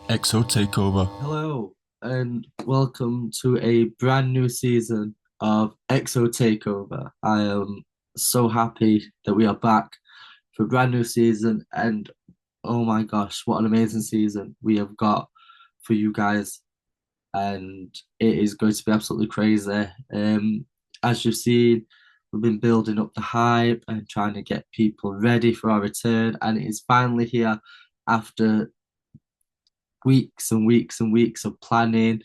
XO TAKEOVER. Hello, and welcome to a brand new season of XO Takeover. I am so happy that we are back for a brand new season, and oh my gosh, what an amazing season we have got for you guys, and it is going to be absolutely crazy. As you've seen, we've been building up the hype and trying to get people ready for our return, and it is finally here after weeks and weeks and weeks of planning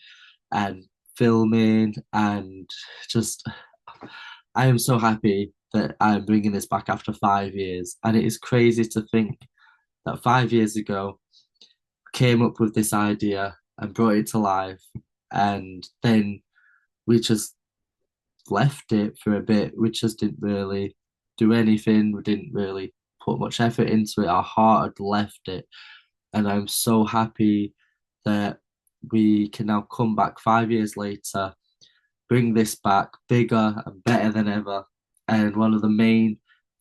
and filming and just I am so happy that I'm bringing this back after 5 years. And it is crazy to think that 5 years ago I came up with this idea and brought it to life, and then we just left it for a bit. We just didn't really do anything. We didn't really put much effort into it. Our heart had left it. And I'm so happy that we can now come back 5 years later, bring this back bigger and better than ever. And one of the main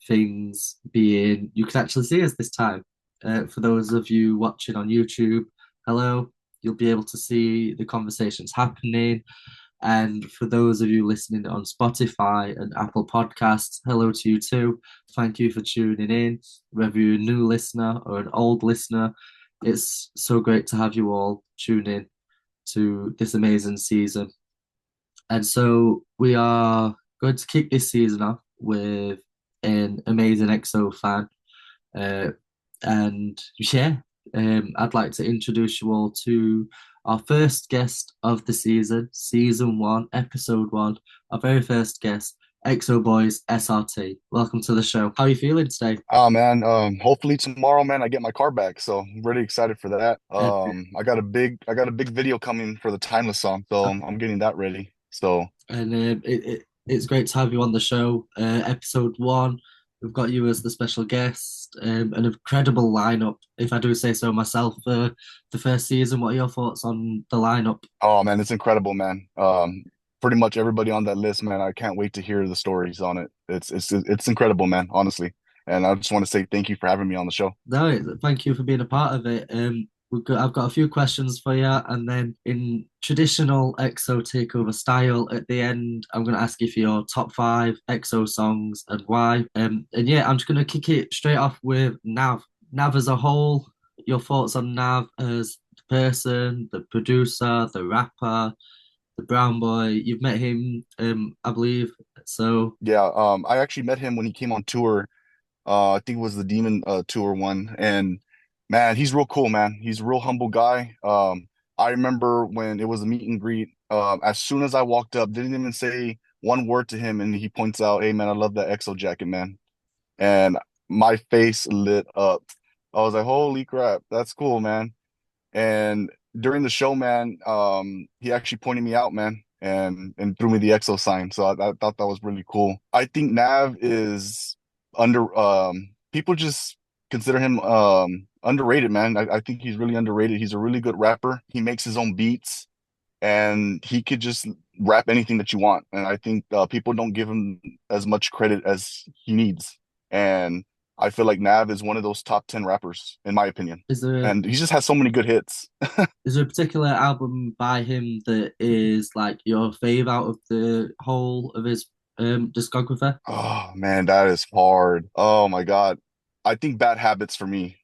things being you can actually see us this time. For those of you watching on YouTube, hello, you'll be able to see the conversations happening. And for those of you listening on Spotify and Apple Podcasts, hello to you too. Thank you for tuning in. Whether you're a new listener or an old listener, it's so great to have you all tune in to this amazing season. And so we are going to kick this season off with an amazing EXO fan. Uh, and yeah, I'd like to introduce you all to our first guest of the season, season one, episode one, our very first guest, EXO Boys SRT. Welcome to the show. How are you feeling today? Oh man, hopefully tomorrow, man, I get my car back. So I'm really excited for that. Uh, I got a big video coming for the Timeless song, so I'm getting that ready. So and it's great to have you on the show. Episode one, we've got you as the special guest, an incredible lineup, if I do say so myself, for the first season. What are your thoughts on the lineup? oh man, it's incredible, man. Pretty much everybody on that list, man. I can't wait to hear the stories on it. It's incredible, man, honestly. And I just want to say thank you for having me on the show. No, thank you for being a part of it. I've got a few questions for you, and then in traditional EXO takeover style, at the end, I'm going to ask you for your top five EXO songs and why. And yeah, I'm just going to kick it straight off with Nav. Nav as a whole, your thoughts on Nav as the person, the producer, the rapper, the brown boy. You've met him, I believe. So, Yeah, I actually met him when he came on tour. I think it was the Demon tour one, and man, he's real cool, man. He's a real humble guy. I remember when it was a meet and greet. As soon as I walked up, didn't even say one word to him, and he points out, "Hey, man, I love that EXO jacket, man." And my face lit up. I was like, "Holy crap, that's cool, man!" And during the show, man, he actually pointed me out, man, and threw me the EXO sign. So I thought that was really cool. I think Nav is under people just consider him underrated, man. I think he's really underrated. He's a really good rapper. He makes his own beats and he could just rap anything that you want. And I think people don't give him as much credit as he needs. And I feel like Nav is one of those top 10 rappers, in my opinion. is there a And he just has so many good hits. Is there a particular album by him that is like your fave out of the whole of his discography? Oh man, that is hard. Oh my God. I think Bad Habits for me.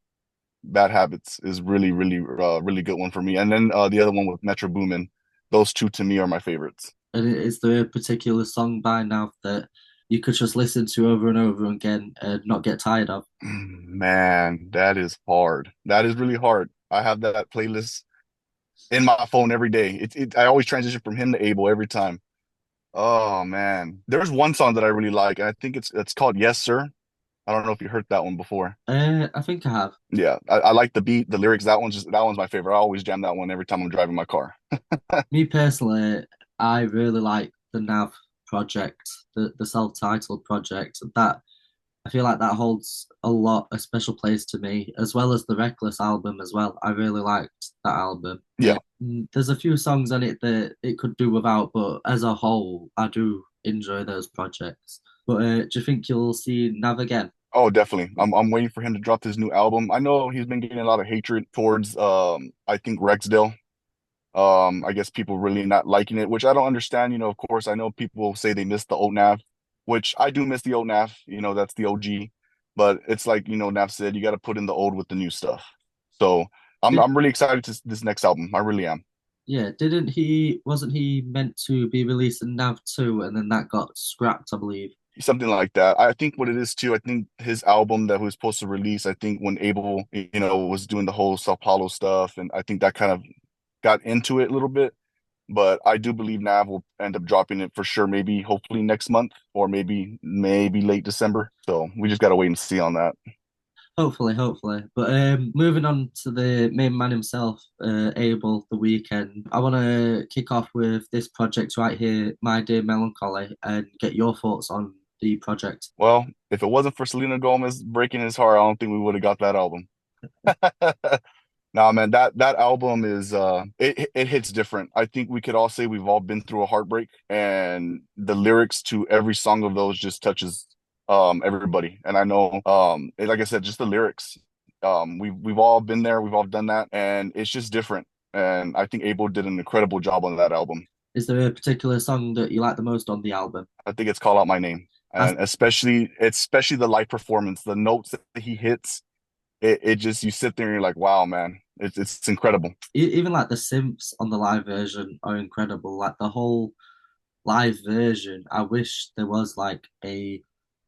Bad Habits is really good one for me. And then the other one with Metro Boomin. Those two to me are my favorites. And is there a particular song by now that you could just listen to over and over again and not get tired of? Man, that is hard. That is really hard. I have that playlist in my phone every day. I always transition from him to Abel every time. Oh man. There's one song that I really like, and I think it's called Yes Sir. I don't know if you heard that one before. I think I have. Yeah, I like the beat, the lyrics. That one's my favorite. I always jam that one every time I'm driving my car. Me personally, I really like the Nav project, the self-titled project. That I feel like that holds a special place to me, as well as the Reckless album as well. I really liked that album. Yeah. There's a few songs on it that it could do without, but as a whole, I do enjoy those projects. But do you think you'll see Nav again? Oh, definitely. I'm waiting for him to drop his new album. I know he's been getting a lot of hatred towards I think Rexdale. I guess people really not liking it, which I don't understand. Of course, I know people say they miss the old Nav, which I do miss the old Nav. That's the OG. But it's like, Nav said, you got to put in the old with the new stuff. So I'm Did, I'm really excited to this next album. I really am. yeah, didn't he, wasn't he meant to be releasing Nav 2 and then that got scrapped, I believe? Something like that. I think what it is too, I think his album that he was supposed to release, I think when Abel, was doing the whole Sao Paulo stuff, and I think that kind of got into it a little bit. But I do believe Nav will end up dropping it for sure, maybe hopefully next month or maybe late December. So we just gotta wait and see on that. Hopefully, hopefully. But moving on to the main man himself, Abel, the Weeknd. I want to kick off with this project right here, My Dear Melancholy, and get your thoughts on the project. Well, if it wasn't for Selena Gomez breaking his heart, I don't think we would have got that album. Nah, man, that album is it hits different. I think we could all say we've all been through a heartbreak, and the lyrics to every song of those just touches everybody. And I know like I said, just the lyrics. We've all been there, we've all done that, and it's just different. And I think Abel did an incredible job on that album. Is there a particular song that you like the most on the album? I think it's Call Out My Name. I, And especially the live performance, the notes that he hits, it just you sit there and you're like, wow, man, it's incredible. even like the synths on the live version are incredible. Like the whole live version, I wish there was like a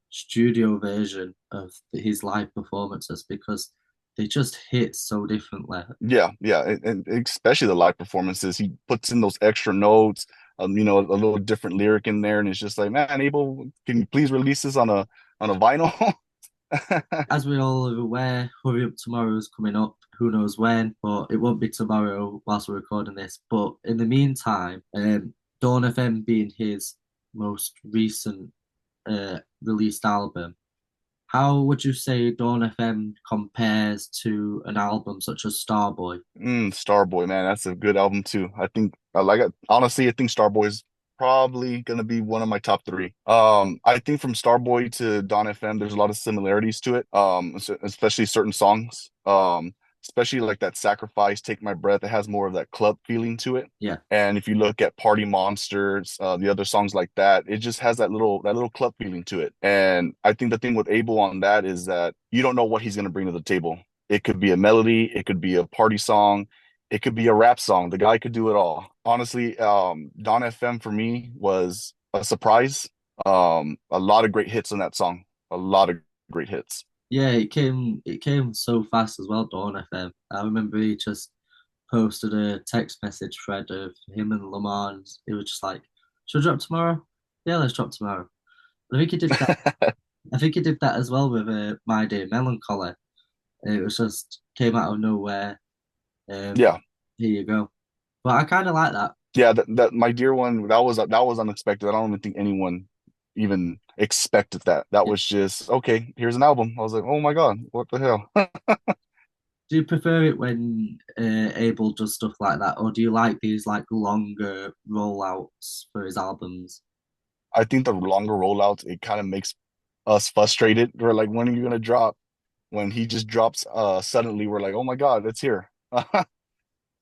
studio version of his live performances because they just hit so differently. Yeah, yeah, and especially the live performances. He puts in those extra notes, a little different lyric in there, and it's just like, man, Abel, can you please release this on a vinyl? As we all are aware, Hurry Up Tomorrow is coming up. Who knows when, but it won't be tomorrow whilst we're recording this. But in the meantime, Dawn FM being his most recent released album, how would you say Dawn FM compares to an album such as Starboy? Starboy, man, that's a good album too. I think I like it. Honestly, I think Starboy is probably gonna be one of my top three. I think from Starboy to Don FM, there's a lot of similarities to it. Especially certain songs. Especially like that Sacrifice, Take My Breath. It has more of that club feeling to it. Yeah, And if you look at Party Monsters, the other songs like that, it just has that little club feeling to it. And I think the thing with Abel on that is that you don't know what he's gonna bring to the table. It could be a melody, it could be a party song, it could be a rap song. The guy could do it all. Honestly, Don FM for me was a surprise. A lot of great hits on that song. A lot of great hits. yeah, it came so fast as well, Dawn FM. I remember he just posted a text message thread of him and Lamar, and it was just like, "Should we drop tomorrow? Yeah, let's drop tomorrow." I think he did that. I think he did that as well with My Dear Melancholy. It was just came out of nowhere. Um, Yeah. here you go. But I kind of like that. Yeah, that my dear one, that was unexpected. I don't even think anyone even expected that. That Yeah. was just okay, here's an album. I was like, "Oh my God, what the hell?" Do you prefer it when Abel does stuff like that, or do you like these like longer rollouts for his albums? I think the longer rollouts, it kind of makes us frustrated. We're like, when are you gonna drop? When he just drops suddenly, we're like, oh my God, it's here.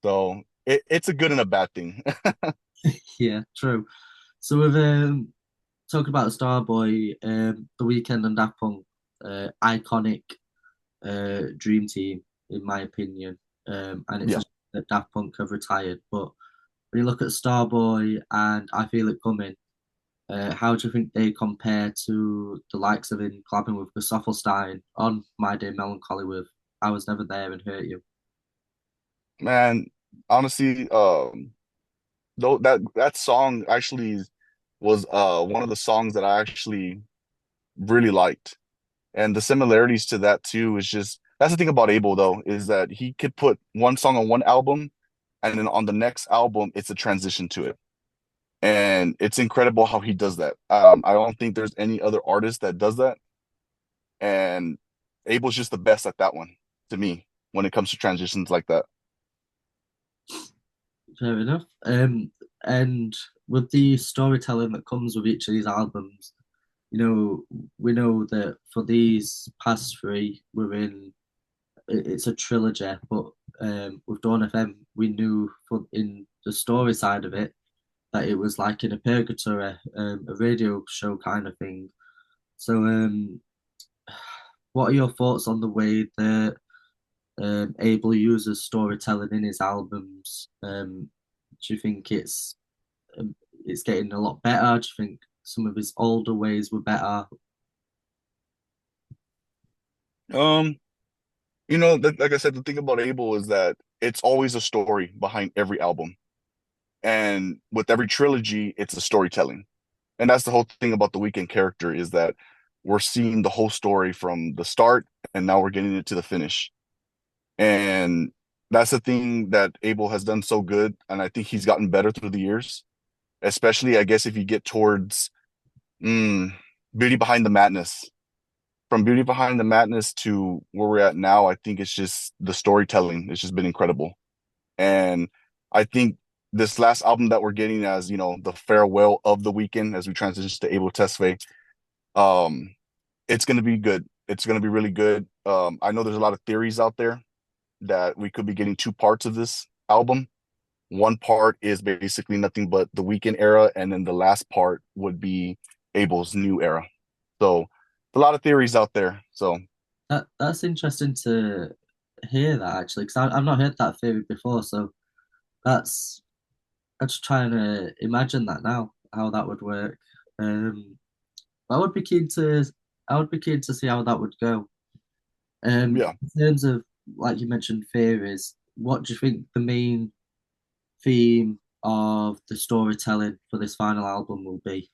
So it's a good and a bad thing. Yeah, true. So with talking about Starboy, The Weeknd and Daft Punk, iconic dream team in my opinion. And it's a Yeah, shame that Daft Punk have retired. But when you look at Starboy and I Feel It Coming, how do you think they compare to the likes of him collabing with Stein on My Dear Melancholy with I Was Never There and Hurt You? man. Honestly, though that song actually was one of the songs that I actually really liked. And the similarities to that too is just that's the thing about Abel though, is that he could put one song on one album and then on the next album it's a transition to it. And it's incredible how he does that. I don't think there's any other artist that does that. And Abel's just the best at that one to me when it comes to transitions like that. Fair enough. And with the storytelling that comes with each of these albums, we know that for these past three, it's a trilogy, but with Dawn FM, we knew for in the story side of it that it was like in a purgatory, a radio show kind of thing. So, what are your thoughts on the way that Abel uses storytelling in his albums? Do you think it's getting a lot better? Do you think some of his older ways were better? Um, like I said, the thing about Abel is that it's always a story behind every album. And with every trilogy, it's a storytelling. And that's the whole thing about the Weeknd character is that we're seeing the whole story from the start and now we're getting it to the finish. And that's the thing that Abel has done so good. And I think he's gotten better through the years, especially, I guess, if you get towards mm, Beauty Behind the Madness. From Beauty Behind the Madness to where we're at now, I think it's just the storytelling. It's just been incredible. And I think this last album that we're getting as, the farewell of the Weeknd as we transition to Abel Tesfaye, um, it's going to be good. It's going to be really good. I know there's a lot of theories out there that we could be getting two parts of this album. One part is basically nothing but the Weeknd era, and then the last part would be Abel's new era. So a lot of theories out there. So That's interesting to hear that actually, because I've not heard that theory before. So that's I'm just trying to imagine that now, how that would work. Um, I would be keen to I would be keen to see how that would go. yeah. In terms of like you mentioned theories, what do you think the main theme of the storytelling for this final album will be?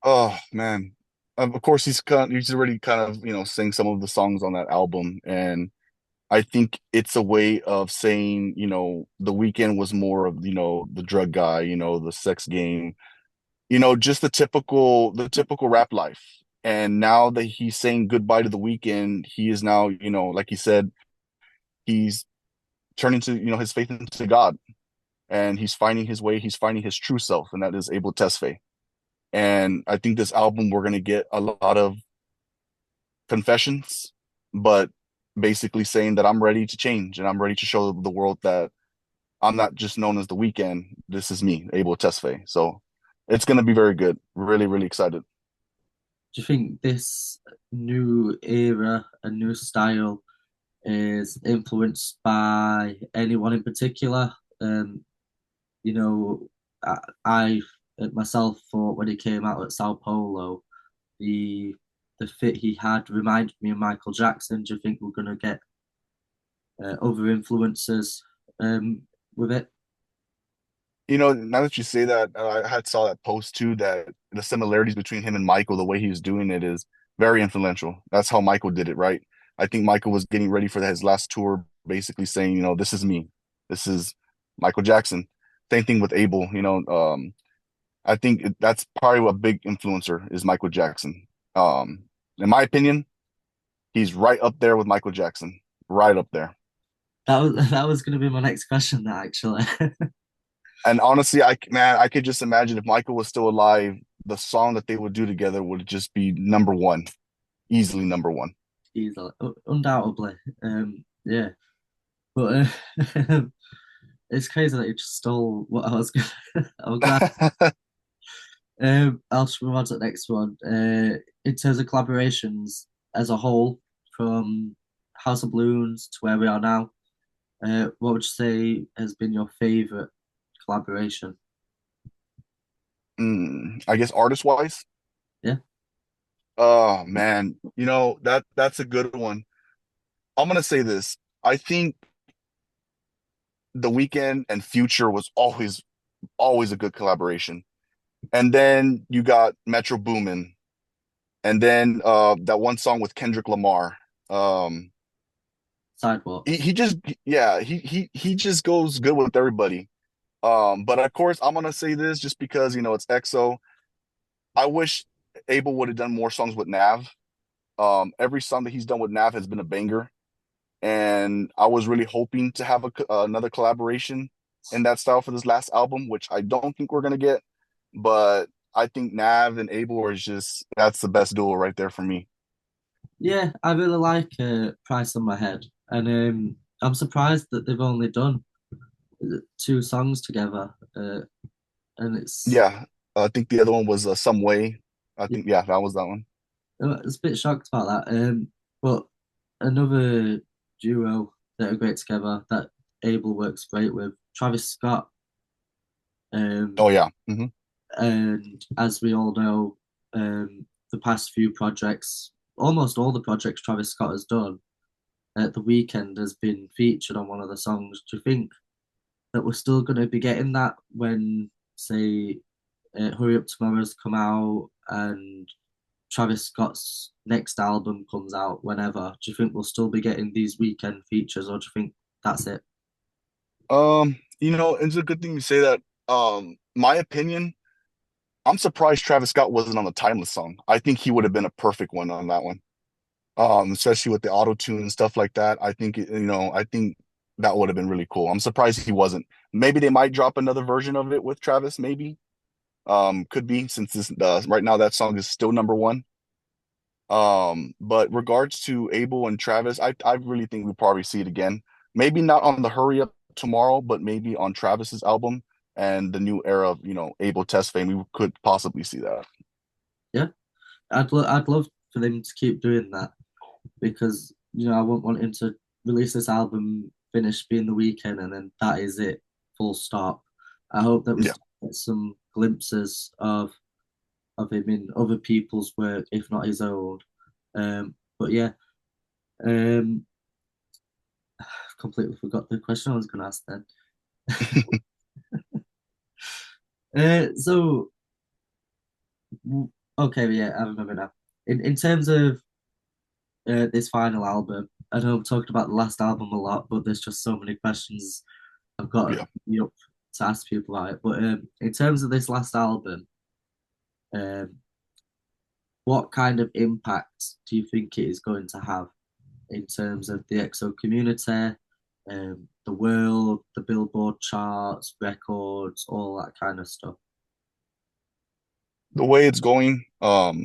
Oh man. Of course, he's already kind of sang some of the songs on that album, and I think it's a way of saying the Weeknd was more of the drug guy, the sex game, just the typical rap life. And now that he's saying goodbye to the Weeknd, he is now like he said, he's turning to his faith into God, and he's finding his way. He's finding his true self, and that is Abel Tesfaye. And I think this album we're gonna get a lot of confessions, but basically saying that I'm ready to change and I'm ready to show the world that I'm not just known as the Weeknd. This is me, Abel Tesfaye. So it's gonna be very good. Really, really excited. Do you think this new era, a new style, is influenced by anyone in particular? Um, you know, I myself thought when he came out at Sao Paulo, the the fit he had reminded me of Michael Jackson. Do you think we're going to get other influences um, with it? Now that you say that, I had saw that post too that the similarities between him and Michael, the way he was doing it is very influential. That's how Michael did it, right? I think Michael was getting ready for his last tour, basically saying, this is me. This is Michael Jackson. Same thing with Abel, I think that's probably a big influencer is Michael Jackson. In my opinion, he's right up there with Michael Jackson, right up there. That was going to be my next question. That actually, And honestly, I could just imagine if Michael was still alive, the song that they would do together would just be number one, easily number one. easily, undoubtedly, yeah. But it's crazy that you just stole what I was going. I'm glad. I'll just move on to the next one. In terms of collaborations as a whole, from House of Balloons to where we are now, what would you say has been your favorite collaboration? I guess artist wise, Yeah, oh man, that's a good one. I'm gonna say this. I think The Weeknd and Future was always a good collaboration. And then you got Metro Boomin, and then that one song with Kendrick Lamar. Um, Sidewalk. he just yeah, he just goes good with everybody. But of course, I'm gonna say this just because it's EXO. I wish Abel would have done more songs with Nav. Every song that he's done with Nav has been a banger, and I was really hoping to have another collaboration in that style for this last album, which I don't think we're gonna get. But I think Nav and Abel is just that's the best duo right there for me. Yeah, I really like Price on My Head, and I'm surprised that they've only done two songs together, and Yeah, I think the other one was Some Way. I yeah, think yeah, that was that one. I was a bit shocked about that. But another duo that are great together that Abel works great with, Travis Scott. Um, Oh yeah. and as we all know, the past few projects, almost all the projects Travis Scott has done, The Weeknd has been featured on one of the songs. Do you think that we're still going to be getting that when, say, Hurry Up Tomorrow's come out and Travis Scott's next album comes out whenever? Do you think we'll still be getting these weekend features, or do you think that's it? It's a good thing you say that. My opinion, I'm surprised Travis Scott wasn't on the Timeless song. I think he would have been a perfect one on that one. Especially with the auto tune and stuff like that. I think that would have been really cool. I'm surprised he wasn't. Maybe they might drop another version of it with Travis, maybe. Could be since this right now that song is still number one. But regards to Abel and Travis, I really think we'll probably see it again. Maybe not on the Hurry Up Tomorrow, but maybe on Travis's album and the new era of, Abel Test fame. We could possibly see that. Yeah, I'd love for them to keep doing that because I wouldn't want him to release this album, finish being The Weekend, and then that is it, full stop. I hope that we Yeah. still get some glimpses of him in other people's work, if not his own. But yeah, um, completely forgot the question I was going to ask then. So okay, yeah, I remember now. In terms of this final album, I know I've talked about the last album a lot, but there's just so many questions I've got to Yeah. be up to ask people about it. But in terms of this last album, um, what kind of impact do you think it is going to have in terms of the EXO community, the world, the Billboard charts, records, all that kind of stuff? The way it's going, of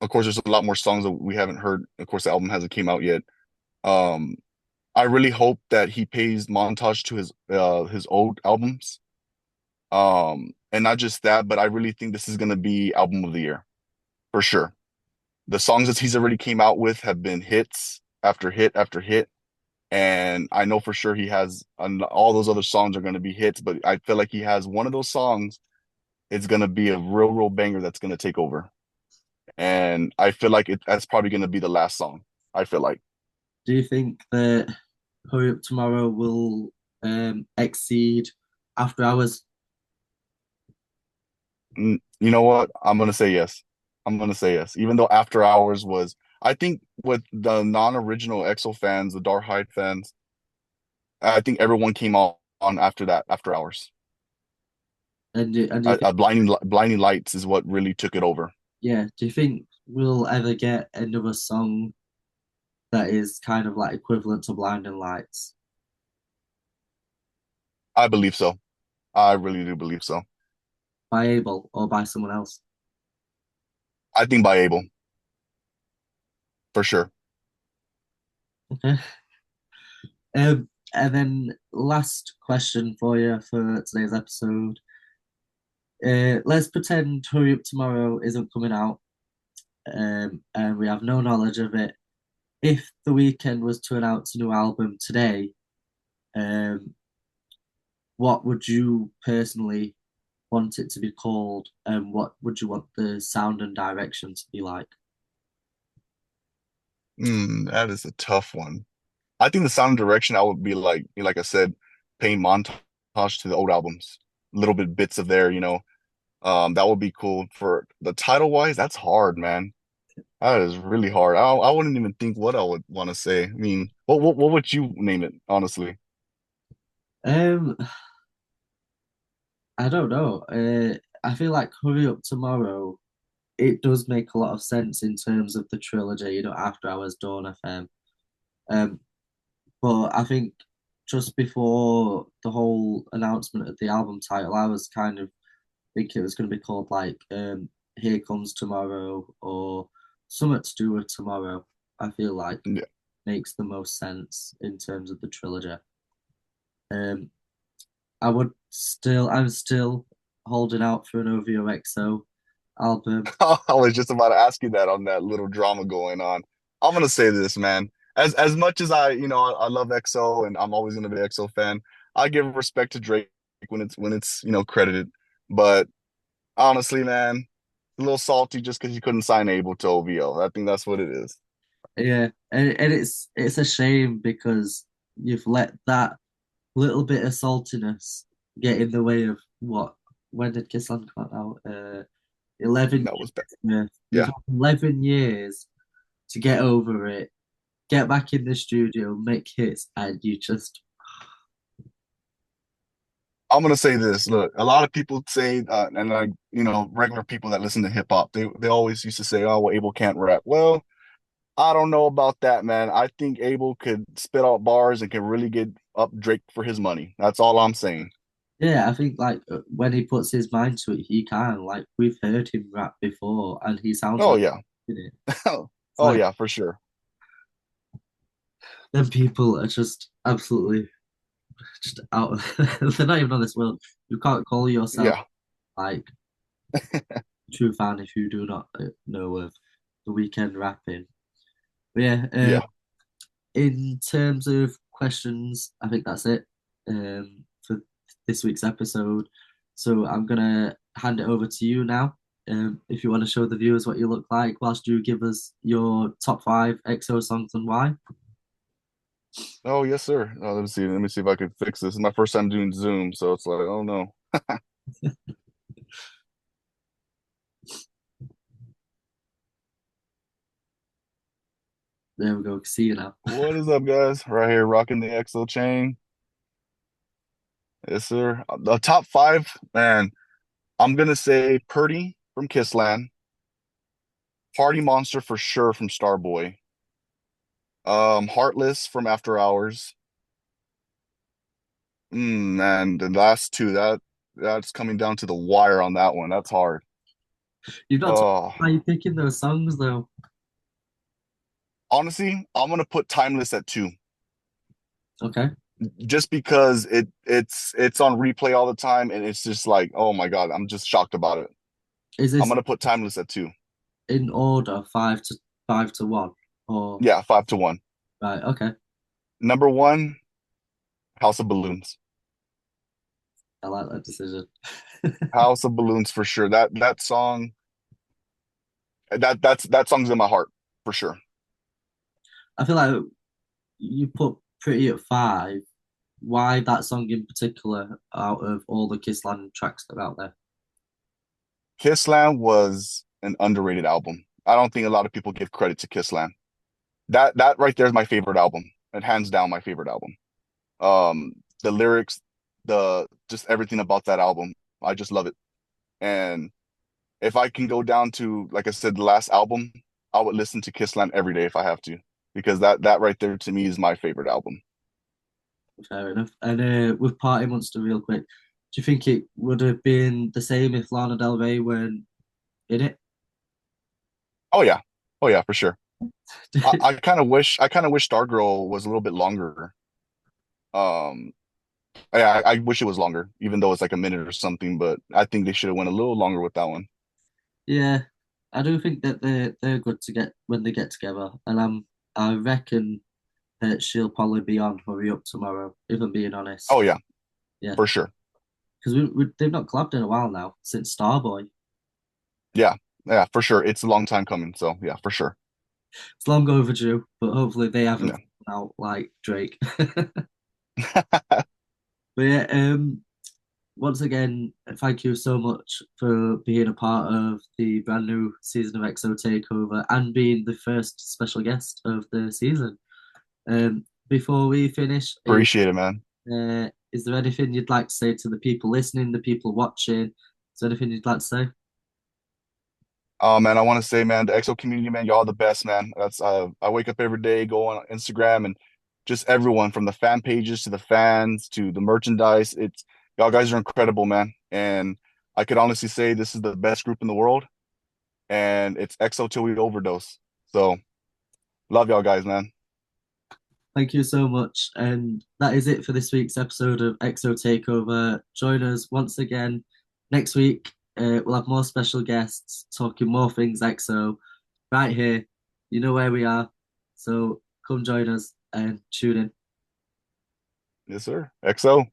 course, there's a lot more songs that we haven't heard. Of course, the album hasn't came out yet. Um, I really hope that he pays montage to his old albums. And not just that, but I really think this is gonna be album of the year for sure. The songs that he's already came out with have been hits after hit after hit, and I know for sure he has all those other songs are gonna be hits, but I feel like he has one of those songs. It's gonna be a real banger that's gonna take over, and I feel like that's probably gonna be the last song. I feel like. Do you think that Hurry Up Tomorrow will exceed After Hours? You know what? I'm gonna say yes. I'm gonna say yes. Even though After Hours was, I think with the non-original EXO fans, the Dark Hyde fans, I think everyone came on after that, After Hours. And do you think, Blinding Lights is what really took it over. yeah, do you think we'll ever get another song that is kind of like equivalent to Blinding Lights I believe so. I really do believe so. by Abel or by someone else? I think by Abel for sure. Okay. And then last question for you for today's episode. Let's pretend Hurry Up Tomorrow isn't coming out, and we have no knowledge of it. If The Weeknd was to announce a new album today, um, what would you personally want it to be called, and what would you want the sound and direction to be like? That is a tough one. I think the sound and direction I would be like I said, paying montage to the old albums, little bit bits of there, that would be cool. For the title wise, that's hard, man. That is really hard. I wouldn't even think what I would want to say. I mean, what would you name it, honestly? Um, I don't know. I feel like Hurry Up Tomorrow. It does make a lot of sense in terms of the trilogy, After Hours, Dawn FM. Um, but I think just before the whole announcement of the album title, I was kind of think it was going to be called like Here Comes Tomorrow or something to do with tomorrow. I feel like Yeah. makes the most sense in terms of the trilogy. Um, I'm still holding out for an OVO album. I was just about to ask you that on that little drama going on. I'm gonna say this, man. As much as I love XO and I'm always gonna be an XO fan. I give respect to Drake when it's credited. But honestly, man, a little salty just because you couldn't sign Abel to OVO. I think that's what it is. Yeah, and it's a shame because you've let that little bit of saltiness get in the way of what when did Kiss come out? 11 That was bad. years. You've Yeah. had 11 years to get over it, get back in the studio, make hits, and you just I'm gonna say this. Look, a lot of people say, and like regular people that listen to hip hop, they always used to say, "Oh, well, Abel can't rap." Well, I don't know about that, man. I think Abel could spit out bars and can really get up Drake for his money. That's all I'm saying. yeah, I think like when he puts his mind to it, he can. Like we've heard him rap before, and he sounds Oh like yeah. in it. It's Oh like yeah, for sure. then people are just absolutely just out. They're not even on this world. You can't call yourself Yeah, like a true fan if you do not know of the weekend rapping. But yeah, yeah. in terms of questions, I think that's it for this week's episode. So I'm gonna hand it over to you now. If you want to show the viewers what you look like, whilst you give us your top five XO songs and why. Oh yes, sir. Oh, let me see. Let me see if I can fix this. It's my first time doing Zoom, so it's like, oh no. There we go. See you now. What is up, guys? Right here, rocking the XO chain. Yes, sir. The top five, man. I'm gonna say Purdy from Kissland, Party Monster for sure from Starboy, Heartless from After Hours. And the last two, that's coming down to the wire on that one. That's hard. You've not told Oh, me why you're picking those songs though. honestly, I'm gonna put Timeless at two, Okay. just because it's on replay all the time, and it's just like, oh my God, I'm just shocked about it. Is I'm this gonna put Timeless at two. in order five to one? Or Yeah, 5-1. right, okay. Number one, House of Balloons. I like that decision. House of Balloons for sure. That song, that song's in my heart for sure. I feel like you put Pretty at five. Why that song in particular out of all the Kissland tracks that are out there? Kissland was an underrated album. I don't think a lot of people give credit to Kissland. That right there is my favorite album, and hands down my favorite album. The lyrics, the just everything about that album, I just love it. And if I can go down to, like I said, the last album, I would listen to Kissland every day if I have to, because that right there to me is my favorite album. Fair enough. And with Party Monster, real quick, do you think it would have been the same if Lana Del Rey weren't in it? Oh yeah, oh yeah, for sure. I kind of wish Stargirl was a little bit longer. Um, I wish it was longer, even though it's like a minute or something. But I think they should have went a little longer with that one. Yeah, I do think that they're good to get when they get together, and I reckon that she'll probably be on Hurry Up tomorrow. If I'm being Oh honest, yeah, yeah, for sure. because they've not collabed in a while now since Starboy. Yeah, yeah, for sure. It's a long time coming. So yeah, for sure. It's long overdue, but hopefully they haven't Yeah. fallen out like Drake. But yeah, once again, thank you so much for being a part of the brand new season of XO Takeover and being the first special guest of the season. Before we finish, Appreciate it, man. is there anything you'd like to say to the people listening, the people watching? Is there anything you'd like to say? Oh man, I want to say, man, the EXO community, man, y'all the best, man. That's I wake up every day, go on Instagram, and just everyone from the fan pages to the fans to the merchandise. It's y'all guys are incredible, man. And I could honestly say this is the best group in the world, and it's XO till we overdose. So love y'all guys, man. Thank you so much. And that is it for this week's episode of XO Takeover. Join us once again next week. We'll have more special guests talking more things XO right here. You know where we are. So come join us and tune in. Yes, sir. XO.